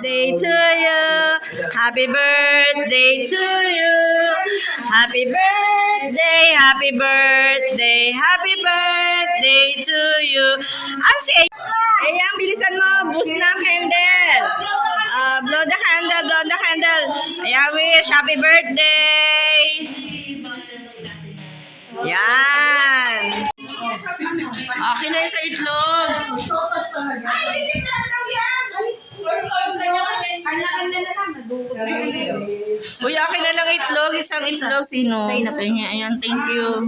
Day to you. Happy birthday to you. Happy birthday, happy birthday, happy birthday to you. Asi, ayan, bilisan mo. Boost na candle. Blow the candle, blow the candle. Ayan, wish, happy birthday. Yan. Akin na yung sa itlog. Kanya-kanya na lang. Uy, akin na lang itlog. Isang itlog. Sino? Ayan, thank you.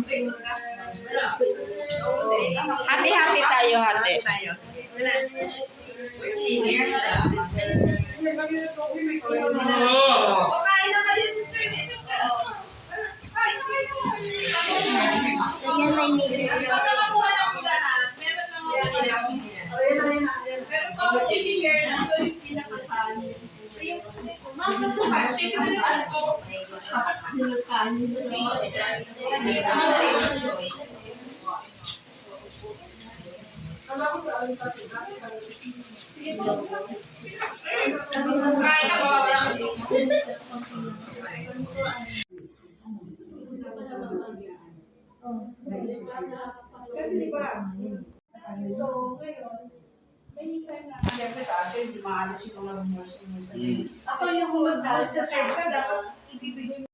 Hati-hati tayo, hati. O, kain na kayo, sister. Kain na kayo. Yan may nigre. Pag nakakuha ng ugahan, meron lang ako. Pero pag i-share na ito yung pinakakanin. So yung sabi ko, ma'am, nakuha. Shake ko na ako. Sige po. Kain ka ba kasi ako? So, ngayon, may time na siyempre sa asin, di maalis yung mga rumors. Ako yung kung mag-serve ka, dapat ibibigay